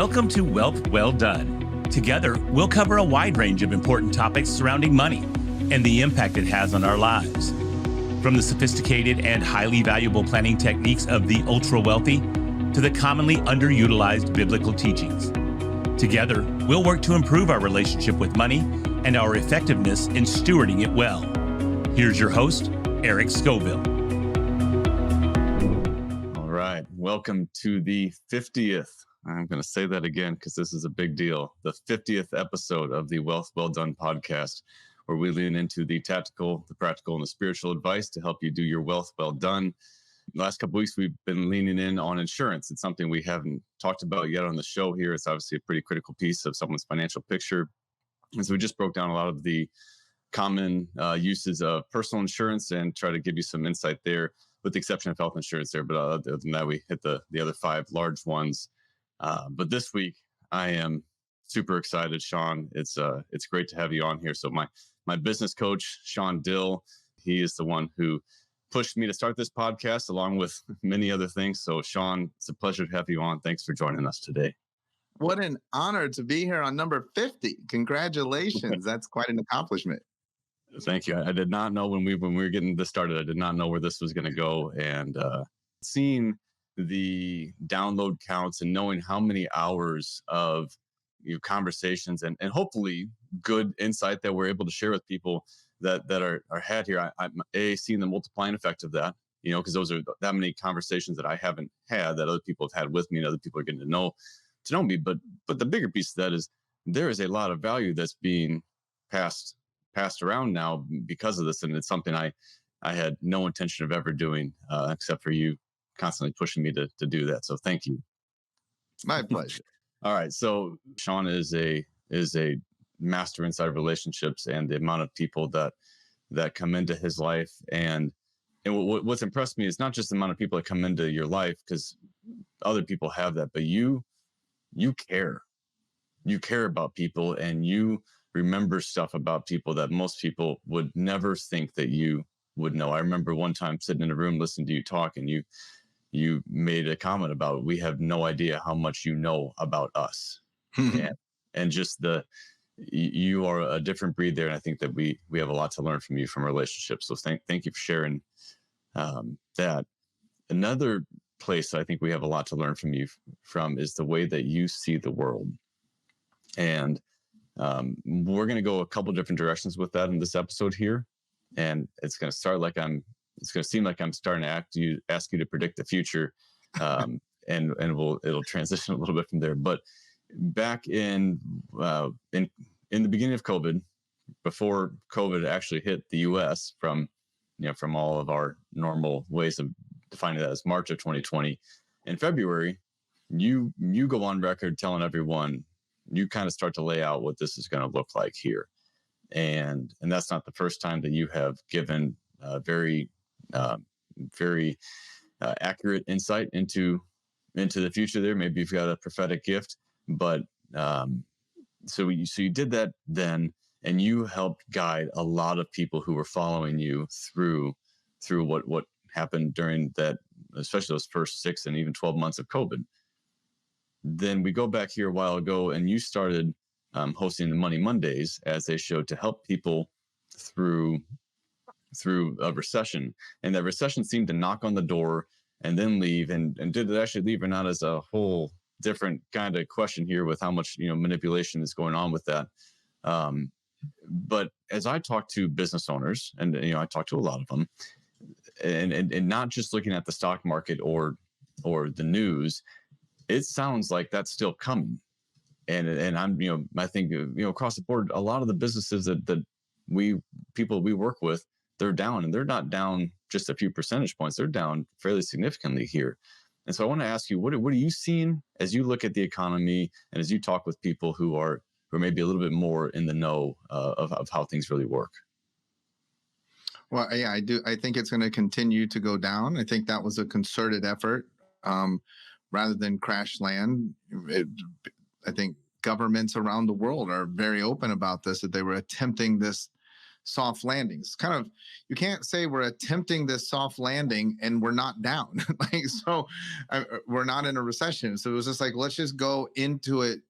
Welcome to Wealth Well Done. Together, we'll cover a wide range of important topics surrounding money and the impact it has on our lives. From the sophisticated and highly valuable planning techniques of the ultra-wealthy to the commonly underutilized biblical teachings. Together, we'll work to improve our relationship with money and our effectiveness in stewarding it well. Here's your host, Eric Scovill. All right, welcome to the 50th. I'm going to say that again because this is a big deal. The 50th episode of the Wealth Well Done podcast, where we lean into the tactical, the practical, and the spiritual advice to help you do your wealth well done. The last couple of weeks, we've been leaning in on insurance. It's something we haven't talked about yet on the show here. It's obviously a pretty critical piece of someone's financial picture. And so we just broke down a lot of the common uses of personal insurance and try to give you some insight there, with the exception of health insurance there. But other than that, we hit the other five large ones. But this week, I am super excited, Shawn. It's great to have you on here. So my business coach, Shawn Dill, he is the one who pushed me to start this podcast, along with many other things. So, Shawn, it's a pleasure to have you on. Thanks for joining us today. What an honor to be here on number 50. Congratulations. That's quite an accomplishment. Thank you. I did not know when we were getting this started, I did not know where this was going to go. And seeing the download counts and knowing how many hours of conversations and hopefully good insight that we're able to share with people that are had here. I'm seeing the multiplying effect of that, because those are that many conversations that I haven't had that other people have had with me and other people are getting to know me. But the bigger piece of that is there is a lot of value that's being passed around now because of this. And it's something I had no intention of ever doing, except for you constantly pushing me to do that. So thank you. My pleasure. All right. So Shawn is a master inside relationships and the amount of people that come into his life. And what's impressed me is not just the amount of people that come into your life, because other people have that, but you care. You care about people and you remember stuff about people that most people would never think that you would know. I remember one time sitting in a room listening to you talk, and you made a comment about, we have no idea how much you know about us. and just you are a different breed there. And I think that we have a lot to learn from you from relationships. So thank you for sharing that. Another place I think we have a lot to learn from you from is the way that you see the world. And we're going to go a couple different directions with that in this episode here. And it's going to seem like I'm starting to ask you to predict the future. And it'll transition a little bit from there. But back in the beginning of COVID, before COVID actually hit the US from all of our normal ways of defining that as March of 2020, in February, you go on record telling everyone, you kind of start to lay out what this is going to look like here. And that's not the first time that you have given very accurate insight into the future there. Maybe you've got a prophetic gift, but so you did that then, and you helped guide a lot of people who were following you through what happened during that, especially those first 6 and even 12 months of COVID. Then we go back here a while ago, and you started hosting the Money Mondays as a show to help people through a recession. And that recession seemed to knock on the door and then leave. And did it actually leave or not is a whole different kind of question here with how much manipulation is going on with that. But as I talk to business owners, and I talk to a lot of them, and not just looking at the stock market or the news, it sounds like that's still coming. And I'm, I think, across the board, a lot of the businesses that people we work with, they're down, and they're not down just a few percentage points. They're down fairly significantly here. And so I want to ask you, what are you seeing as you look at the economy and as you talk with people who are maybe a little bit more in the know of how things really work? Well, yeah, I do. I think it's going to continue to go down. I think that was a concerted effort rather than crash land. I think governments around the world are very open about this, that they were attempting this soft landings. Kind of, you can't say we're attempting this soft landing and we're not down. Like, so we're not in a recession. So it was just like, let's just go into it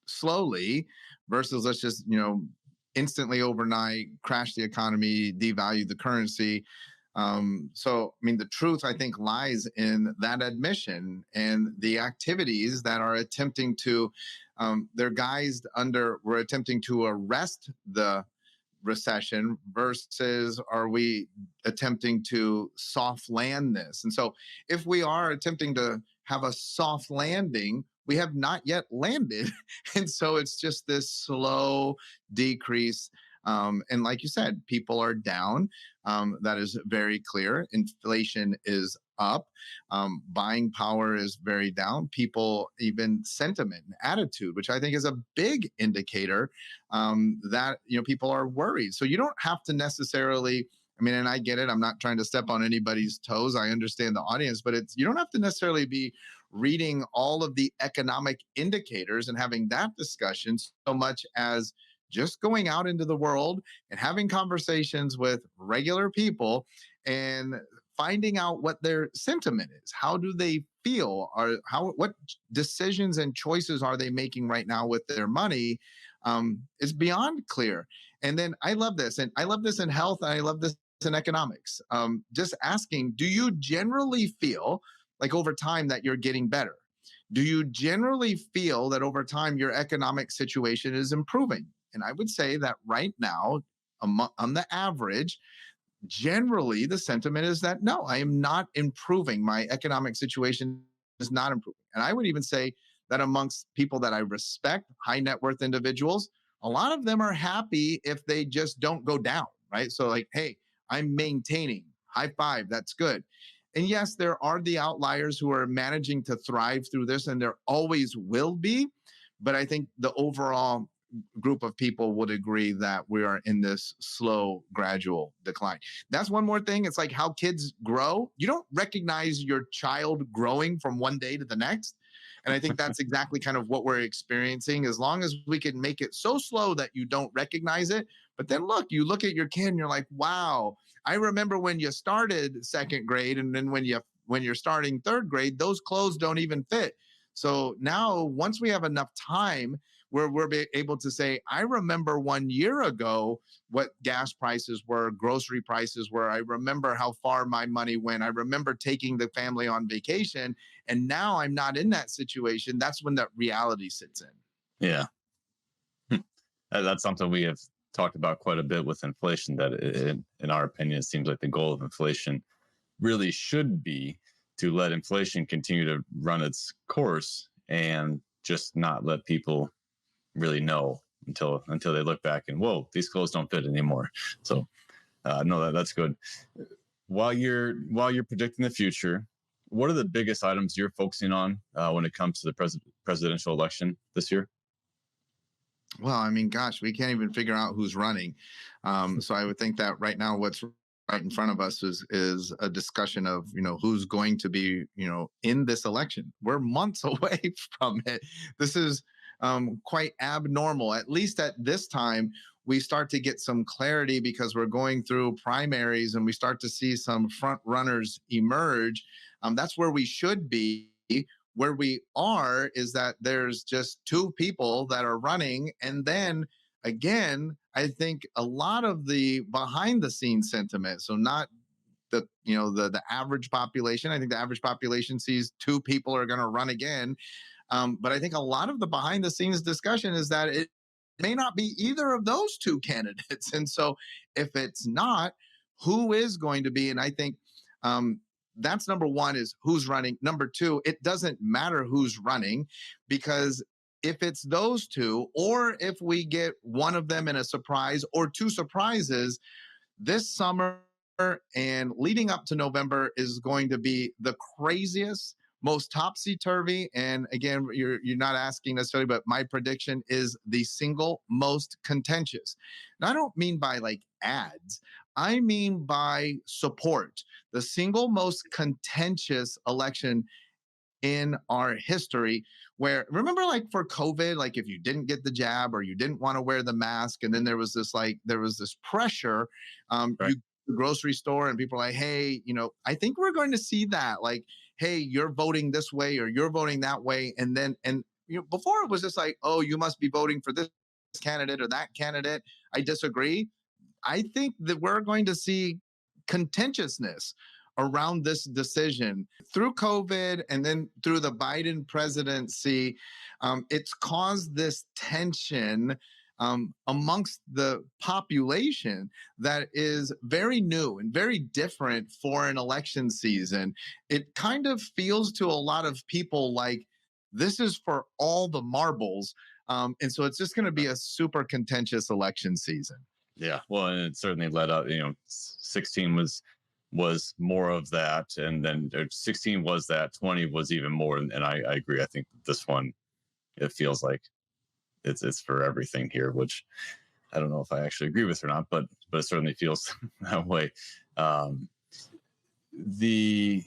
slowly versus let's just, instantly overnight crash the economy, devalue the currency. So, I mean, the truth, I think, lies in that admission and the activities that are attempting to, they're guised under, we're attempting to arrest the recession versus are we attempting to soft land this? And so, if we are attempting to have a soft landing, we have not yet landed. And so, it's just this slow decrease. And like you said, people are down. That is very clear. Inflation is up. Buying power is very down. People, even sentiment and attitude, which I think is a big indicator that people are worried. So you don't have to necessarily. I mean, and I get it. I'm not trying to step on anybody's toes. I understand the audience, but you don't have to necessarily be reading all of the economic indicators and having that discussion so much as just going out into the world and having conversations with regular people and finding out what their sentiment is. How do they feel? What decisions and choices are they making right now with their money? Is beyond clear. And then I love this, and I love this in health, and I love this in economics. Just asking, do you generally feel like over time that you're getting better? Do you generally feel that over time your economic situation is improving? And I would say that right now, on the average, generally the sentiment is that no, I am not improving. My economic situation is not improving. And I would even say that amongst people that I respect, high net worth individuals, a lot of them are happy if they just don't go down, right? So, like, hey, I'm maintaining, high five, that's good. And yes, there are the outliers who are managing to thrive through this, and there always will be. But I think the overall group of people would agree that we are in this slow, gradual decline. That's one more thing. It's like how kids grow. You don't recognize your child growing from one day to the next. And I think that's exactly kind of what we're experiencing. As long as we can make it so slow that you don't recognize it. But then look, you look at your kid and you're like, wow, I remember when you started second grade, and then when you're starting third grade, those clothes don't even fit. So now, once we have enough time where we're able to say, I remember 1 year ago what gas prices were, grocery prices were. I remember how far my money went. I remember taking the family on vacation. And now I'm not in that situation. That's when that reality sits in. Yeah. That's something we have talked about quite a bit with inflation, that in our opinion, it seems like the goal of inflation really should be to let inflation continue to run its course and just not let people really know until they look back and, whoa, these clothes don't fit anymore. So no, that's good. While you're predicting the future, what are the biggest items you're focusing on when it comes to the presidential election this year? Well, I mean, gosh, we can't even figure out who's running. So I would think that right now, what's right in front of us is a discussion of who's going to be in this election. We're months away from it. This is quite abnormal. At least at this time, we start to get some clarity because we're going through primaries and we start to see some front runners emerge. That's where we should be. Where we are is that there's just two people that are running. And then again, I think a lot of the behind the scenes sentiment, so not the average population. I think the average population sees two people are going to run again. But I think a lot of the behind the scenes discussion is that it may not be either of those two candidates. And so if it's not, who is going to be? And I think that's number one, is who's running. Number two, it doesn't matter who's running, because if it's those two, or if we get one of them in a surprise or two surprises this summer and leading up to November is going to be the craziest, most topsy-turvy. And again, you're not asking necessarily, but my prediction is the single most contentious. And I don't mean by like ads, I mean by support. The single most contentious election in our history where, remember, like for COVID, like if you didn't get the jab or you didn't want to wear the mask, and then there was this pressure, Right. you go to the grocery store and people are like, hey, I think we're going to see that, like, hey, you're voting this way or you're voting that way. And before it was just like, oh, you must be voting for this candidate or that candidate. I disagree. I think that we're going to see contentiousness around this decision through COVID and then through the Biden presidency. It's caused this tension amongst the population that is very new and very different for an election season. It kind of feels to a lot of people like this is for all the marbles. And so it's just going to be a super contentious election season. Yeah, well, and it certainly led up. 16 was more of that, and then 16 was that. 20 was even more, and I agree. I think this one, it feels like it's for everything here, which I don't know if I actually agree with or not, but it certainly feels that way. Um, the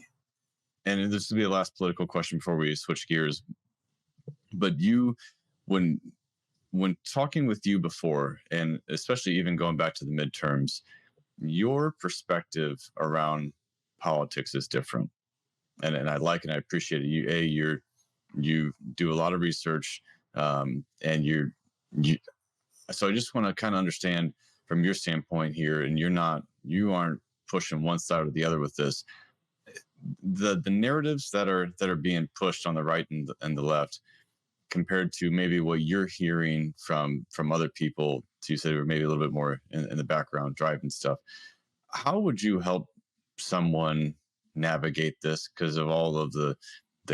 and this will be the last political question before we switch gears. But when when talking with you before, and especially even going back to the midterms, your perspective around politics is different. And I like and I appreciate it. You do a lot of research, and you so I just want to kind of understand from your standpoint here, and you aren't pushing one side or the other with this. The narratives that are being pushed on the right and the left, compared to maybe what you're hearing from other people, to say maybe a little bit more in the background driving stuff. How would you help someone navigate this because of all of the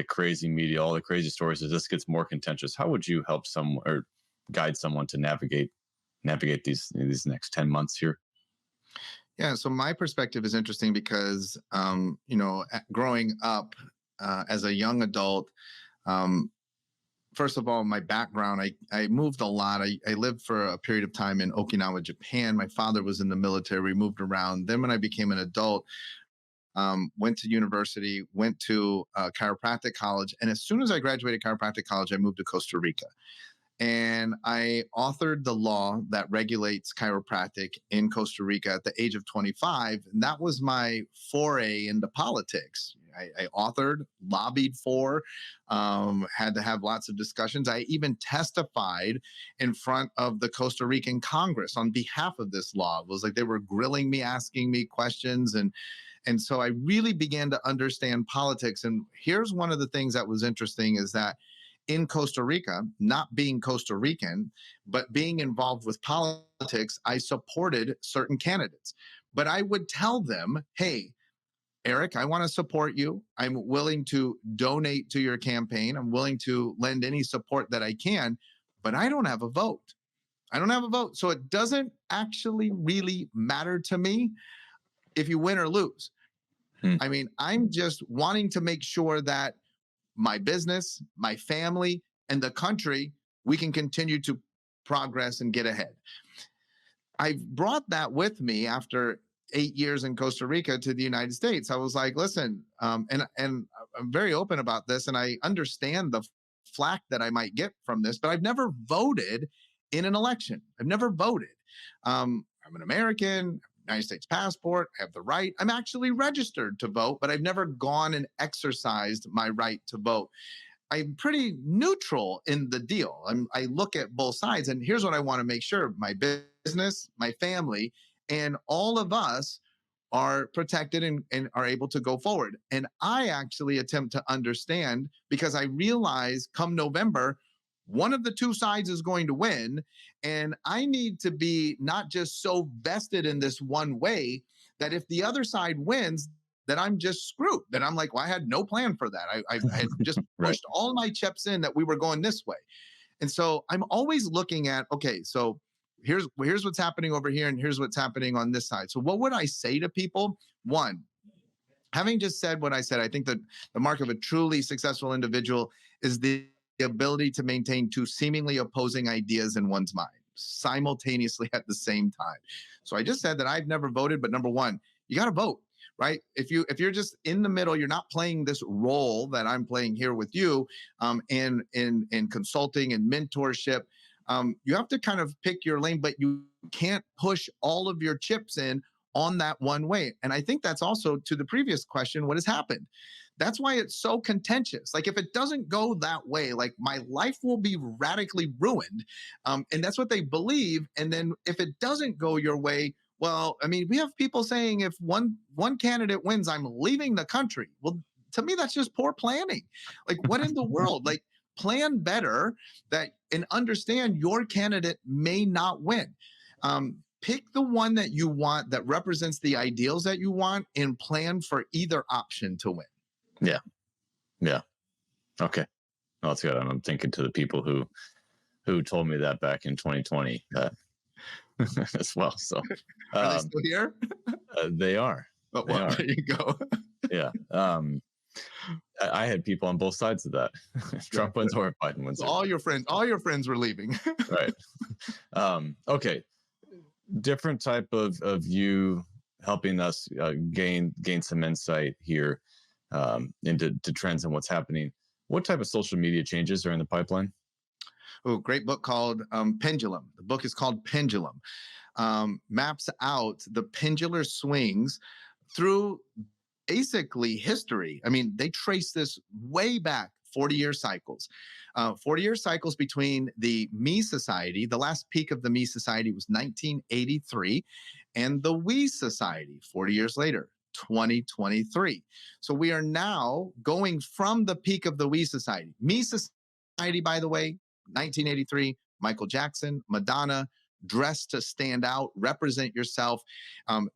crazy media, all the crazy stories, as this gets more contentious? How would you help someone or guide someone to navigate these next 10 months here? Yeah, so my perspective is interesting because, growing up as a young adult, um, first of all, my background, I moved a lot. I lived for a period of time in Okinawa, Japan. My father was in the military. We moved around. Then when I became an adult, went to university, went to chiropractic college. And as soon as I graduated chiropractic college, I moved to Costa Rica. And I authored the law that regulates chiropractic in Costa Rica at the age of 25. And that was my foray into politics. I authored, lobbied for, had to have lots of discussions. I even testified in front of the Costa Rican Congress on behalf of this law. It was like they were grilling me, asking me questions. And so I really began to understand politics. And here's one of the things that was interesting is that in Costa Rica, not being Costa Rican, but being involved with politics, I supported certain candidates. But I would tell them, hey, Eric, I want to support you. I'm willing to donate to your campaign. I'm willing to lend any support that I can, but I don't have a vote. I don't have a vote. So it doesn't actually really matter to me if you win or lose. I mean, I'm just wanting to make sure that my business, my family, and the country, we can continue to progress and get ahead. I brought that with me after 8 years in Costa Rica to the United States. I was like, listen, and I'm very open about this, and I understand the flack that I might get from this, but I've never voted in an election. I've never voted. I'm an American, United States passport, I have the right. I'm actually registered to vote, but I've never gone and exercised my right to vote. I'm pretty neutral in the deal. I look at both sides, and here's what I want to make sure: my business, my family, and all of us are protected and are able to go forward. And I actually attempt to understand because I realize come November, one of the two sides is going to win. And I need to be not just so vested in this one way that if the other side wins, that I'm just screwed. That I'm like, well, I had no plan for that. I had just Right. pushed all my chips in that we were going this way. And so I'm always looking at, okay, so here's what's happening over here, and here's what's happening on this side. So what would I say to people? One, having just said what I said, I think that the mark of a truly successful individual is the ability to maintain two seemingly opposing ideas in one's mind simultaneously at the same time. So I just said that I've never voted, but number one, you got to vote. right? If you're just in the middle, you're not playing this role that I'm playing here with you, in consulting and mentorship. You have to kind of pick your lane, but you can't push all of your chips in on that one way. And I think that's also to the previous question, what has happened. That's why it's so contentious. Like, if it doesn't go that way, like, my life will be radically ruined. And that's what they believe. And then if it doesn't go your way, well, I mean, we have people saying if one candidate wins, I'm leaving the country. Well, to me, that's just poor planning. Like, what in the world? Like, plan better, that and understand your candidate may not win. Pick the one that you want, that represents the ideals that you want, and plan for either option to win. Yeah. Yeah. Okay. Well, that's good. I'm thinking to the people who told me that back in 2020 as well. So Are they still here? they are. Oh, They well, are. there you go. Yeah. I had people on both sides of that. Trump wins or Biden wins. All your friends were leaving. Right. Okay. Different type of you helping us gain some insight here into trends and what's happening. What type of social media changes are in the pipeline? Oh, great book called Pendulum. The book is called Pendulum. Maps out the pendular swings through basically history. I mean, they trace this way back 40-year cycles. 40-year cycles between the Me Society. The last peak of the Me Society was 1983, and the We Society 40 years later, 2023. So we are now going from the peak of the We Society. Me Society, by the way, 1983, Michael Jackson, Madonna, dress to stand out, represent yourself,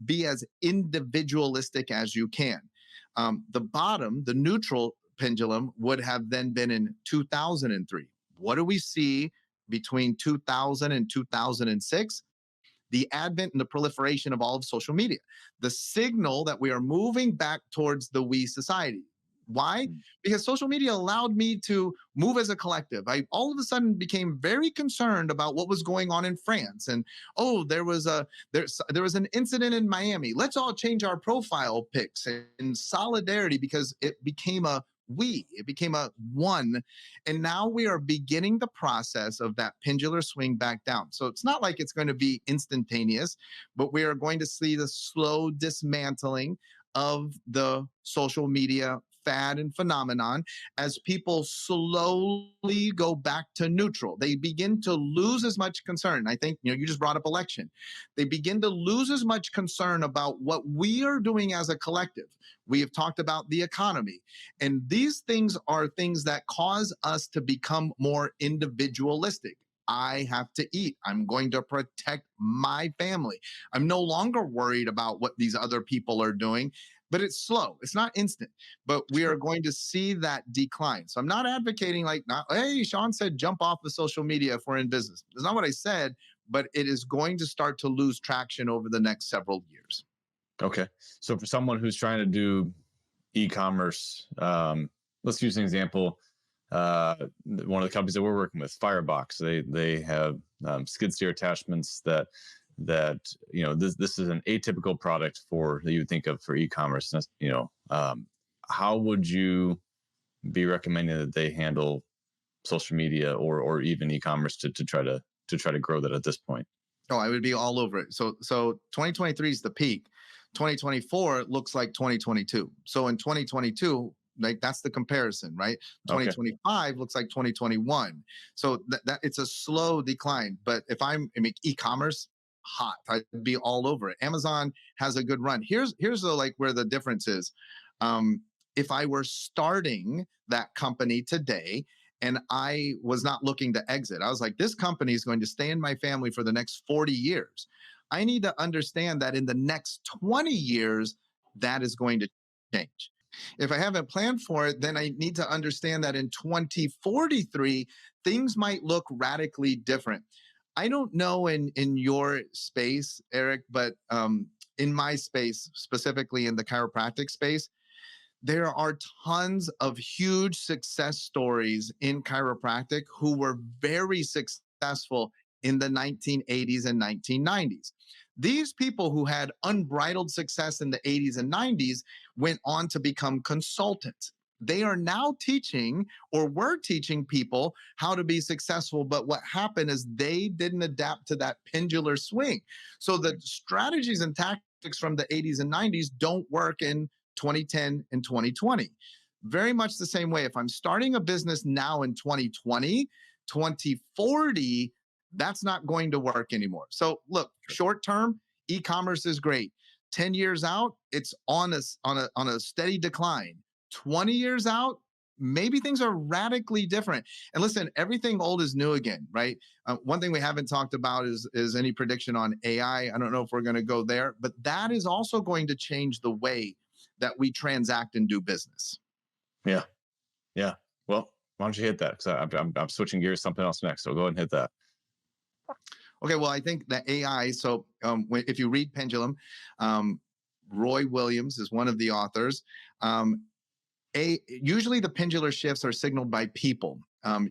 be as individualistic as you can. The bottom, the neutral pendulum, would have then been in 2003. What do we see between 2000 and 2006? The advent and the proliferation of all of social media, the signal that we are moving back towards the we society. Why? Because social media allowed me to move as a collective. I all of a sudden became very concerned about what was going on in France. And oh, there was an incident in Miami. Let's all change our profile pics in solidarity, because it became a we, it became a one. And now we are beginning the process of that pendular swing back down. So it's not like it's going to be instantaneous, but we are going to see the slow dismantling of the social media fad and phenomenon as people slowly go back to neutral. They begin to lose as much concern. I think, you just brought up election. They begin to lose as much concern about what we are doing as a collective. We have talked about the economy, and these things are things that cause us to become more individualistic. I have to eat. I'm going to protect my family. I'm no longer worried about what these other people are doing, but it's slow. It's not instant, but we are going to see that decline. So I'm not advocating hey, Shawn said jump off of social media if we're in business. That's not what I said, but it is going to start to lose traction over the next several years. Okay. So for someone who's trying to do e-commerce, let's use an example. One of the companies that we're working with, Firebox, they have skid steer attachments that this is an atypical product that you would think of for e-commerce. How would you be recommending that they handle social media or even e-commerce to try to grow that at this point? Oh, I would be all over it. So 2023 is the peak. 2024 looks like 2022. So in 2022, like, that's the comparison, right? Okay. 2025 looks like 2021. So that it's a slow decline. But if I mean, e-commerce, hot, I'd be all over it. Amazon has a good run. Here's where the difference is. If I were starting that company today and I was not looking to exit, I was like, this company is going to stay in my family for the next 40 years. I need to understand that in the next 20 years, that is going to change. If I haven't planned for it, then I need to understand that in 2043, things might look radically different. I don't know in your space, Eric, but in my space, specifically in the chiropractic space, there are tons of huge success stories in chiropractic who were very successful in the 1980s and 1990s. These people who had unbridled success in the 80s and 90s went on to become consultants. They are now teaching, or were teaching people how to be successful. But what happened is they didn't adapt to that pendular swing. So the strategies and tactics from the 80s and 90s don't work in 2010 and 2020. Very much the same way. If I'm starting a business now in 2020, 2040, that's not going to work anymore. So look, short term, e-commerce is great. 10 years out, it's on a steady decline. 20 years out, maybe things are radically different. And listen, everything old is new again, right? One thing we haven't talked about is any prediction on AI. I don't know if we're going to go there, but that is also going to change the way that we transact and do business. Yeah. Yeah. Well, why don't you hit that? Because I'm switching gears to something else next. So go ahead and hit that. Okay, well, I think that AI. So if you read Pendulum, Roy Williams is one of the authors. Usually the pendular shifts are signaled by people,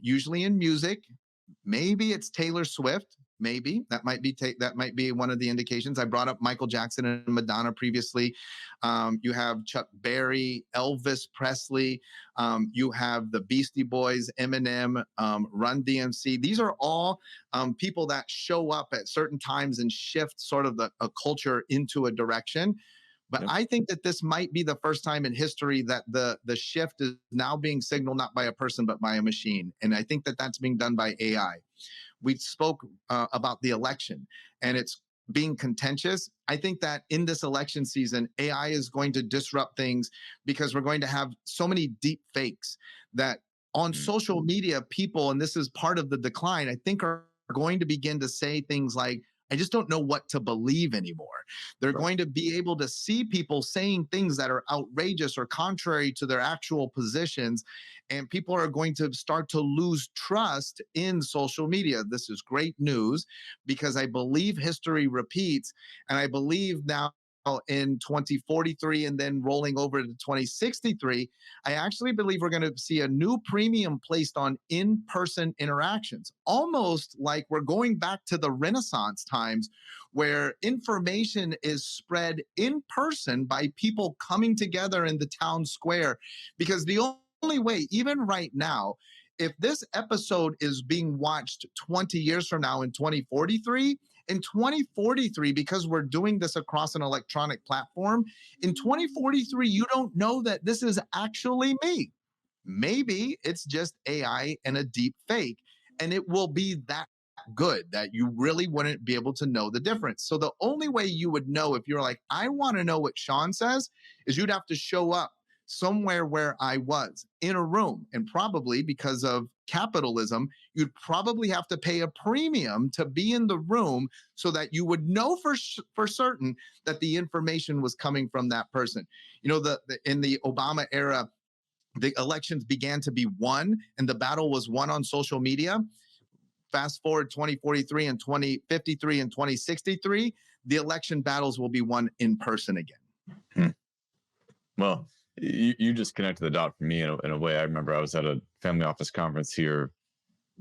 usually in music. Maybe it's Taylor Swift. Maybe that might be one of the indications. I brought up Michael Jackson and Madonna previously. You have Chuck Berry, Elvis Presley. You have the Beastie Boys, Eminem, Run DMC. These are all people that show up at certain times and shift sort of a culture into a direction. But I think that this might be the first time in history that the shift is now being signaled not by a person, but by a machine. And I think that that's being done by AI. We spoke about the election, and it's being contentious. I think that in this election season, AI is going to disrupt things because we're going to have so many deep fakes that on social media, people, and this is part of the decline, I think are going to begin to say things like, I just don't know what to believe anymore. They're going to be able to see people saying things that are outrageous or contrary to their actual positions. And people are going to start to lose trust in social media. This is great news because I believe history repeats. And I believe now in 2043 and then rolling over to 2063, I actually believe we're going to see a new premium placed on in-person interactions, almost like we're going back to the Renaissance times where information is spread in person by people coming together in the town square. Because the only way, even right now, if this episode is being watched 20 years from now in 2043, in 2043, because we're doing this across an electronic platform, in 2043, you don't know that this is actually me. Maybe it's just AI and a deep fake, and it will be that good that you really wouldn't be able to know the difference. So the only way you would know if you're like, I want to know what Shawn says, is you'd have to show up somewhere where I was in a room. And probably because of capitalism, you'd probably have to pay a premium to be in the room so that you would know for certain that the information was coming from that person. You know, in the Obama era, the elections began to be won and the battle was won on social media. Fast forward 2043 and 2053 and 2063, the election battles will be won in person again. Well, you just connected the dot for me in a way. I remember I was at a family office conference here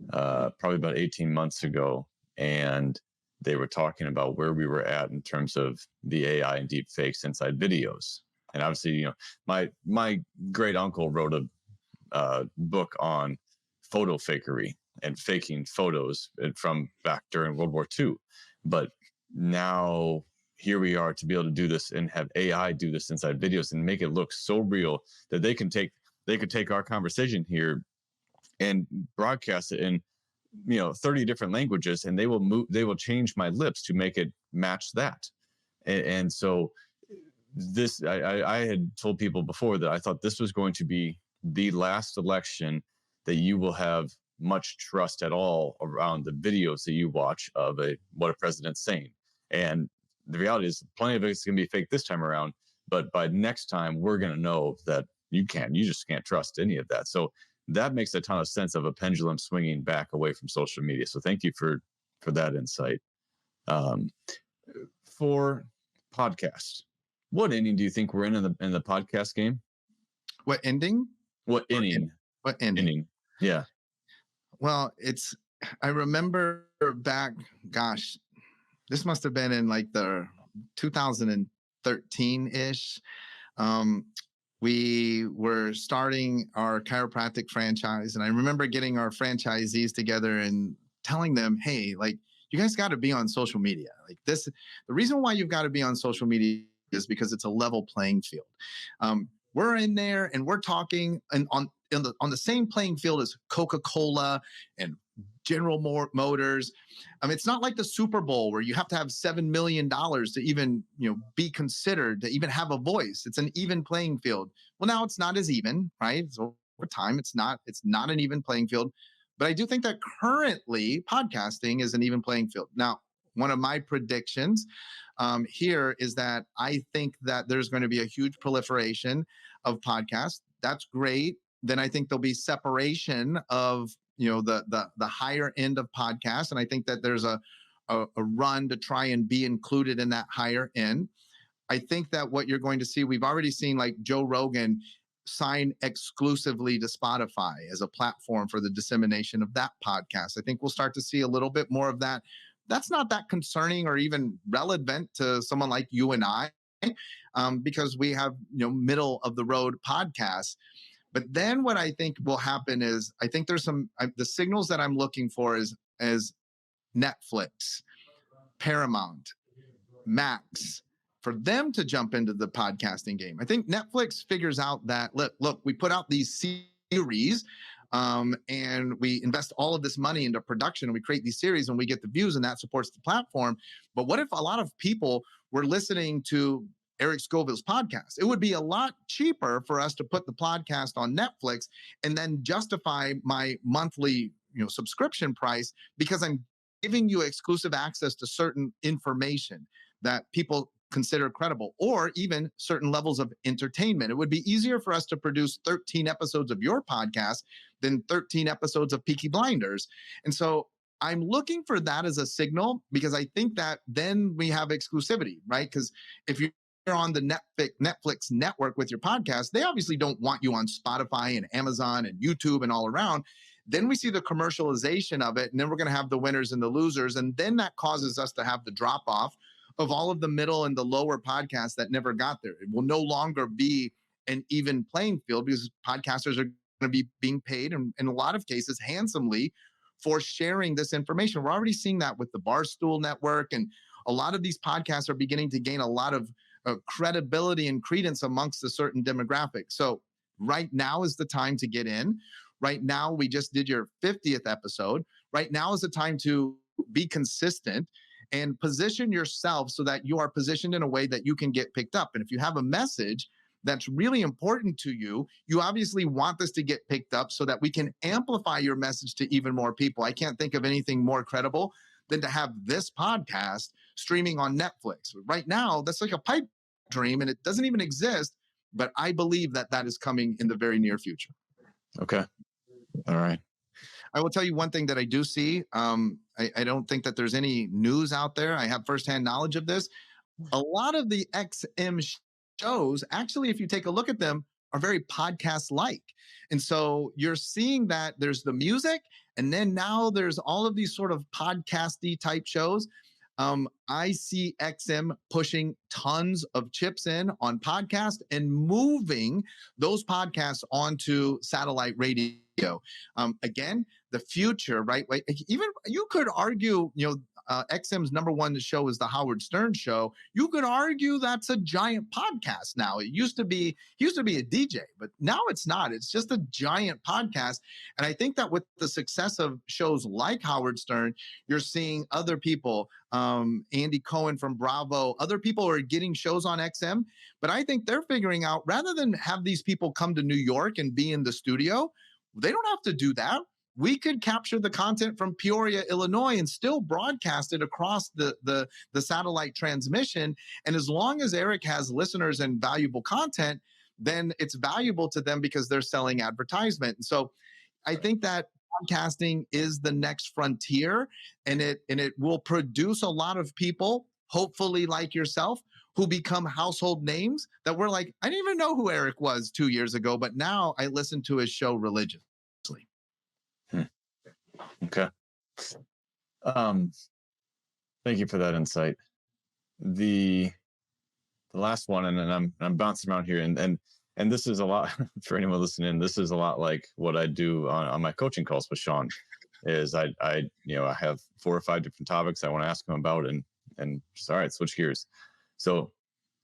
probably about 18 months ago, and they were talking about where we were at in terms of the AI and deep fakes inside videos. And obviously, you know, my great uncle wrote a book on photo fakery and faking photos from back during World War II. But now here we are to be able to do this and have AI do this inside videos and make it look so real that they could take our conversation here and broadcast it in 30 different languages, and they will change my lips to make it match that. And so this I had told people before that I thought this was going to be the last election that you will have much trust at all around the videos that you watch of what a president's saying. And the reality is plenty of it's going to be fake this time around, but by next time we're going to know that you just can't trust any of that. So that makes a ton of sense of a pendulum swinging back away from social media. So thank you for that insight. For podcast, what inning do you think we're in the podcast game? What ending? What inning? What ending? Yeah. Well, I remember back, gosh, this must have been in like the 2013-ish. Um, we were starting our chiropractic franchise, and I remember getting our franchisees together and telling them, hey, like, you guys got to be on social media. Like this, the reason why you've got to be on social media is because it's a level playing field. We're in there and we're talking and on the same playing field as Coca-Cola and General Motors. It's not like the Super Bowl where you have to have $7 million to even, be considered, to even have a voice. It's an even playing field. Well, now it's not as even, right? So over time, it's not an even playing field. But I do think that currently podcasting is an even playing field. Now, one of my predictions here is that I think that there's going to be a huge proliferation of podcasts. That's great. Then I think there'll be separation of the higher end of podcasts, and I think that there's a run to try and be included in that higher end. I think that what you're going to see, we've already seen like Joe Rogan sign exclusively to Spotify as a platform for the dissemination of that podcast. I think we'll start to see a little bit more of that. That's not that concerning or even relevant to someone like you and I, because we have middle of the road podcasts. But then what I think will happen is I think there's the signals that I'm looking for is as Netflix, Paramount, Max, for them to jump into the podcasting game. I think Netflix figures out that look, we put out these series and we invest all of this money into production and we create these series and we get the views and that supports the platform. But what if a lot of people were listening to Eric Scoville's podcast? It would be a lot cheaper for us to put the podcast on Netflix and then justify my monthly subscription price because I'm giving you exclusive access to certain information that people consider credible, or even certain levels of entertainment. It would be easier for us to produce 13 episodes of your podcast than 13 episodes of Peaky Blinders. And so I'm looking for that as a signal because I think that then we have exclusivity, right? Because if you're on the Netflix network with your podcast, they obviously don't want you on Spotify and Amazon and YouTube and all around. Then we see the commercialization of it, and then we're going to have the winners and the losers. And then that causes us to have the drop off of all of the middle and the lower podcasts that never got there. It will no longer be an even playing field because podcasters are going to be being paid, in a lot of cases, handsomely for sharing this information. We're already seeing that with the Barstool Network, and a lot of these podcasts are beginning to gain a lot of credibility and credence amongst a certain demographic. So right now is the time to get in. Right now, we just did your 50th episode. Right now is the time to be consistent and position yourself so that you are positioned in a way that you can get picked up. And if you have a message that's really important to you, you obviously want this to get picked up so that we can amplify your message to even more people. I can't think of anything more credible than to have this podcast streaming on Netflix. Right now, that's like a pipe dream and it doesn't even exist, but I believe that that is coming in the very near future. Okay. All right. I will tell you one thing that I do see. I don't think that there's any news out there. I have firsthand knowledge of this. A lot of the XM shows, actually, if you take a look at them, are very podcast-like. And so you're seeing that there's the music, and then now there's all of these sort of podcasty type shows. I see XM pushing tons of chips in on podcast and moving those podcasts onto satellite radio. Again, the future, right? Like, even you could argue, XM's number one show is the Howard Stern show. You could argue that's a giant podcast now. It used to be, he used to be a DJ, but now it's not. It's just a giant podcast. And I think that with the success of shows like Howard Stern, you're seeing other people, Andy Cohen from Bravo, other people are getting shows on XM. But I think they're figuring out, rather than have these people come to New York and be in the studio, they don't have to do that. We could capture the content from Peoria, Illinois, and still broadcast it across the satellite transmission. And as long as Eric has listeners and valuable content, then it's valuable to them because they're selling advertisement. And so I think that podcasting is the next frontier, and it will produce a lot of people, hopefully like yourself, who become household names that we're like, I didn't even know who Eric was 2 years ago, but now I listen to his show religiously. Okay. Um, Thank you for that insight. The the last one, and then I'm bouncing around here, and this is a lot for anyone listening. This is a lot like what I do on my coaching calls with Shawn. Is I have 4 or 5 different topics I want to ask him about, and just all right, switch gears. So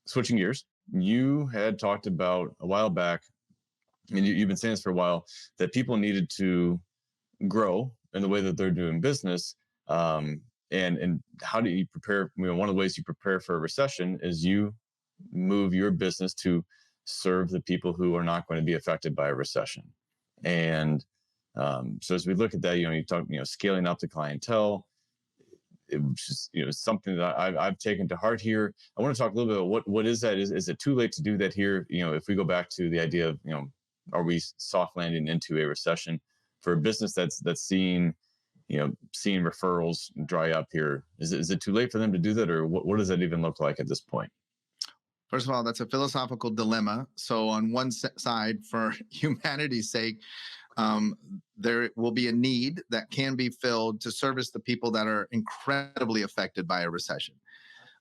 switching gears, you had talked about a while back, and you've been saying this for a while, that people needed to grow in the way that they're doing business. And how do you prepare? One of the ways you prepare for a recession is you move your business to serve the people who are not going to be affected by a recession. And so as we look at that, you talk, scaling up the clientele. It was just, something that I've taken to heart here. I want to talk a little bit about what is that? Is it too late to do that here? If we go back to the idea of, are we soft landing into a recession for a business that's seeing referrals dry up here? Is it too late for them to do that, or what does that even look like at this point? First of all, that's a philosophical dilemma. So, on one side, for humanity's sake, um, there will be a need that can be filled to service the people that are incredibly affected by a recession.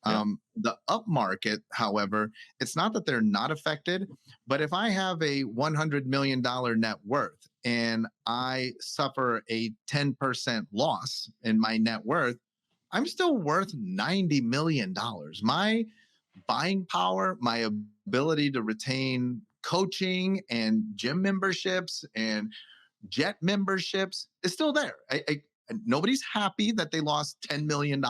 Yeah. The up market, however, it's not that they're not affected, but if I have a $100 million net worth and I suffer a 10% loss in my net worth, I'm still worth $90 million. My buying power, my ability to retain coaching and gym memberships and jet memberships is still there. Nobody's happy that they lost $10 million,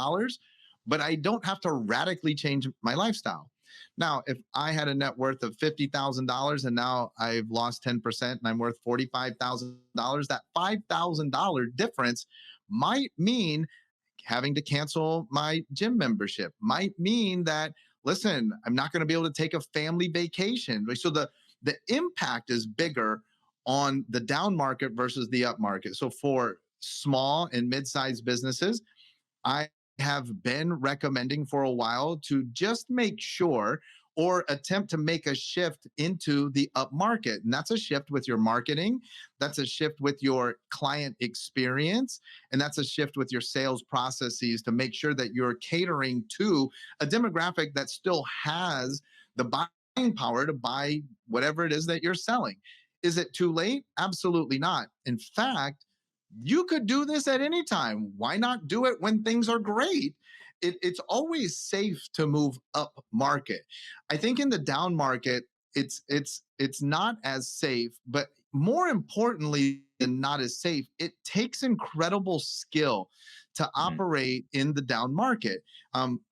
but I don't have to radically change my lifestyle. Now, if I had a net worth of $50,000 and now I've lost 10% and I'm worth $45,000, that $5,000 difference might mean having to cancel my gym membership, might mean that, listen, I'm not going to be able to take a family vacation. So the impact is bigger on the down market versus the up market. So for small and mid-sized businesses, I have been recommending for a while to just make sure or attempt to make a shift into the up market. And that's a shift with your marketing, that's a shift with your client experience, and that's a shift with your sales processes to make sure that you're catering to a demographic that still has the buying power to buy whatever it is that you're selling. Is it too late? Absolutely not. In fact, you could do this at any time. Why not do it when things are great? It's always safe to move up market. I think in the down market, it's not as safe, but more importantly than not as safe, it takes incredible skill to Mhm. operate in the down market.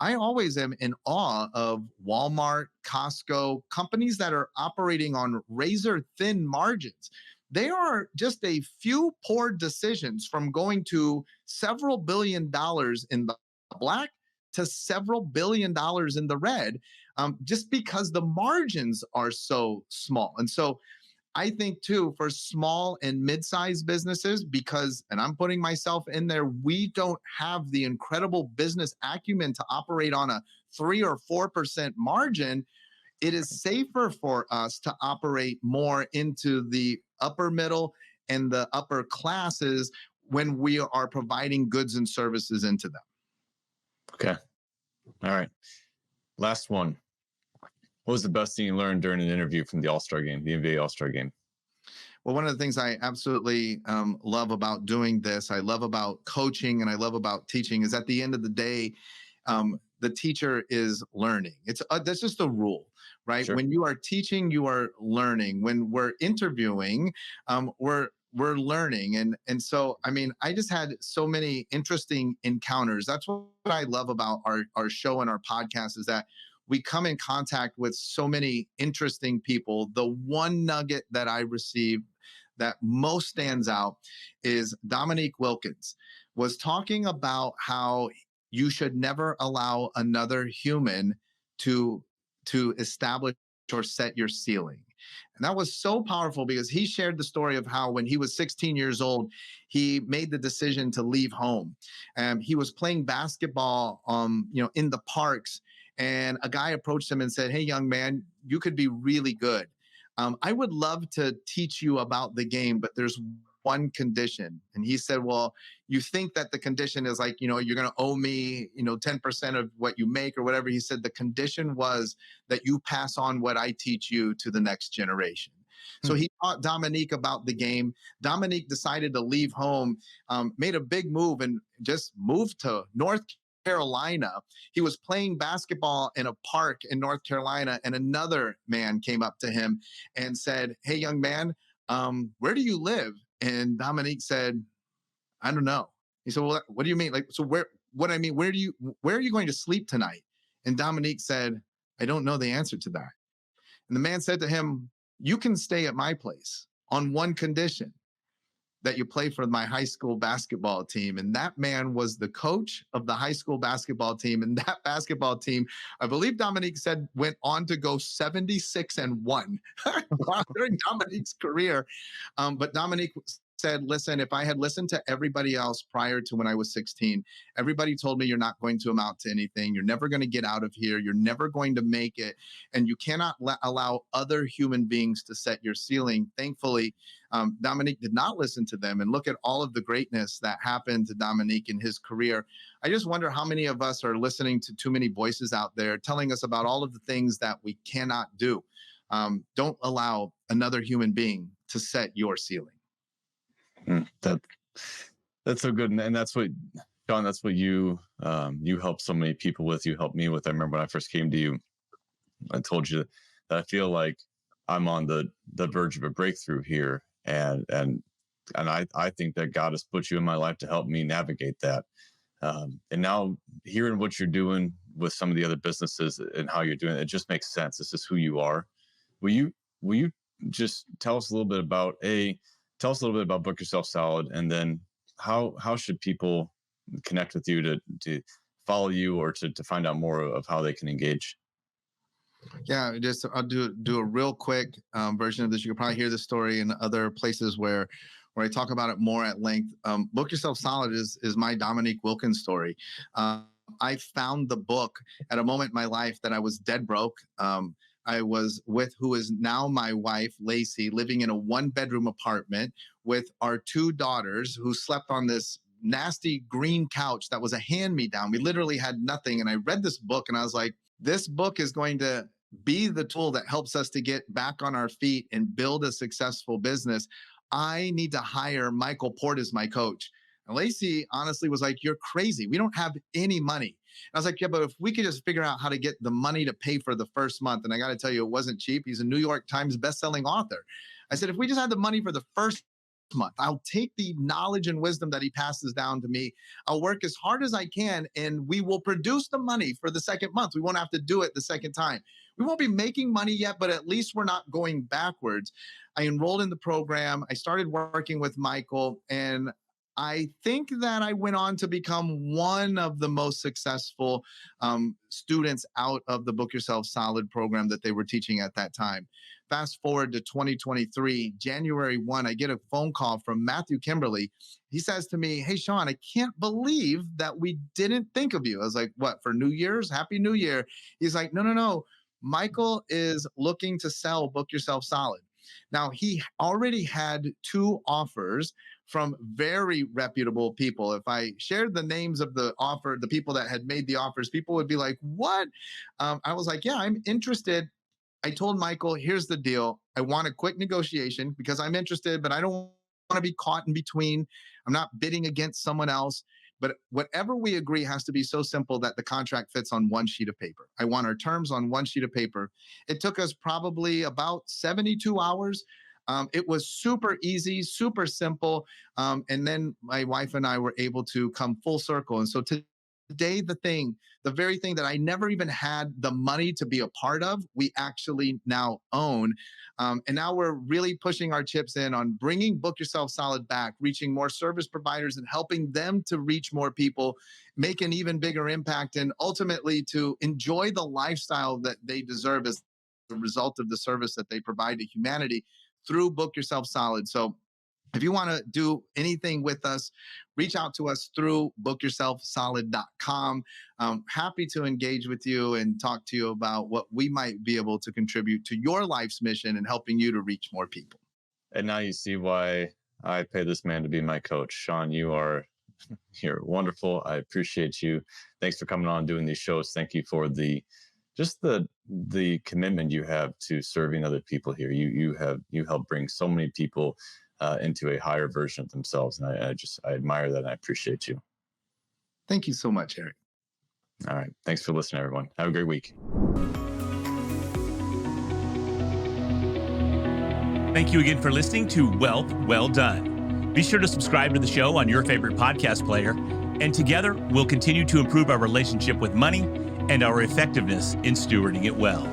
I always am in awe of Walmart, Costco, companies that are operating on razor thin margins. They are just a few poor decisions from going to several $1 billion in the black to several $1 billion in the red, just because the margins are so small. And so I think too, for small and mid-sized businesses, because, and I'm putting myself in there, we don't have the incredible business acumen to operate on a 3 or 4% margin. It is safer for us to operate more into the upper middle and the upper classes when we are providing goods and services into them. Okay. All right. Last one. What was the best thing you learned during an interview from the All-Star game, the NBA All-Star game? Well, one of the things I absolutely love about doing this, I love about coaching and I love about teaching is at the end of the day, the teacher is learning. It's that's just a rule, right? Sure. When you are teaching, you are learning. When we're interviewing, we're learning. And so, I mean, I just had so many interesting encounters. That's what I love about our show and our podcast is that we come in contact with so many interesting people. The one nugget that I received that most stands out is Dominique Wilkins was talking about how you should never allow another human to establish or set your ceiling. And that was so powerful because he shared the story of how when he was 16 years old, he made the decision to leave home. And he was playing basketball in the parks, and a guy approached him and said, "Hey, young man, you could be really good. I would love to teach you about the game, but there's one condition. And he said, well, you think that the condition is like, you're going to owe me, 10% of what you make or whatever. He said the condition was that you pass on what I teach you to the next generation. So he taught Dominique about the game. Dominique decided to leave home, made a big move and just moved to North Carolina. He was playing basketball in a park in North Carolina, and another man came up to him and said, hey, young man, where do you live? And Dominique said, I don't know. He said, well, what do you mean? Like, so what I mean, where are you going to sleep tonight? And Dominique said, I don't know the answer to that. And the man said to him, you can stay at my place on one condition, that you play for my high school basketball team. And that man was the coach of the high school basketball team. And that basketball team, I believe Dominique said, went on to go 76-1 during Dominique's career. But Dominique said, listen, if I had listened to everybody else prior to when I was 16, everybody told me you're not going to amount to anything. You're never going to get out of here. You're never going to make it. And you cannot allow other human beings to set your ceiling. Thankfully, Dominique did not listen to them, and look at all of the greatness that happened to Dominique in his career. I just wonder how many of us are listening to too many voices out there telling us about all of the things that we cannot do. Don't allow another human being to set your ceiling. That's so good, and that's what, Shawn, that's what you help so many people with. You helped me with. I remember when I first came to you, I told you that I feel like I'm on the verge of a breakthrough here, and I think that God has put you in my life to help me navigate that. And now hearing what you're doing with some of the other businesses and how you're doing it, it just makes sense. This is who you are. Will you just tell us a little bit about Book Yourself Solid, and then how should people connect with you to follow you, or to find out more of how they can engage? Yeah, just I'll do a real quick version of this. You can probably hear the story in other places where I talk about it more at length. Book Yourself Solid is my Dominique Wilkins story. I found the book at a moment in my life that I was dead broke. I was with who is now my wife, Lacey, living in a 1-bedroom apartment with our 2 daughters, who slept on this nasty green couch that was a hand-me-down. We literally had nothing. And I read this book and I was like, this book is going to be the tool that helps us to get back on our feet and build a successful business. I need to hire Michael Port as my coach. And Lacey honestly was like, you're crazy. We don't have any money. And I was like, yeah, but if we could just figure out how to get the money to pay for the first month. And I got to tell you, it wasn't cheap. He's a New York Times bestselling author. I said, if we just had the money for the first month, I'll take the knowledge and wisdom that he passes down to me. I'll work as hard as I can, and we will produce the money for the second month. We won't have to do it the second time. We won't be making money yet, but at least we're not going backwards. I enrolled in the program. I started working with Michael, and I think that I went on to become one of the most successful students out of the Book Yourself Solid program that they were teaching at that time. Fast forward to 2023, January 1, I get a phone call from Matthew Kimberly. He says to me, hey, Shawn, I can't believe that we didn't think of you. I was like, what, for New Year's? Happy New Year. He's like, no. Michael is looking to sell Book Yourself Solid. Now, he already had 2 offers from very reputable people. If I shared the names of the people that had made the offers, people would be like, what? I was like, yeah, I'm interested. I told Michael, here's the deal. I want a quick negotiation because I'm interested, but I don't want to be caught in between. I'm not bidding against someone else. But whatever we agree has to be so simple that the contract fits on one sheet of paper. I want our terms on one sheet of paper. It took us probably about 72 hours. It was super easy, super simple. And then my wife and I were able to come full circle. And so today, the very thing that I never even had the money to be a part of, we actually now own. And now we're really pushing our chips in on bringing Book Yourself Solid back, reaching more service providers and helping them to reach more people, make an even bigger impact, and ultimately to enjoy the lifestyle that they deserve as the result of the service that they provide to humanity through Book Yourself Solid. So if you want to do anything with us, reach out to us through bookyourselfsolid.com. Happy to engage with you and talk to you about what we might be able to contribute to your life's mission and helping you to reach more people. And now you see why I pay this man to be my coach. Shawn, you're wonderful. I appreciate you. Thanks for coming on and doing these shows. Thank you for the commitment you have to serving other people here. You help bring so many people into a higher version of themselves, and I admire that, and I appreciate you. Thank you so much, Eric. All right. Thanks for listening, everyone. Have a great week. Thank you again for listening to Wealth Well Done. Be sure to subscribe to the show on your favorite podcast player, and together we'll continue to improve our relationship with money and our effectiveness in stewarding it well.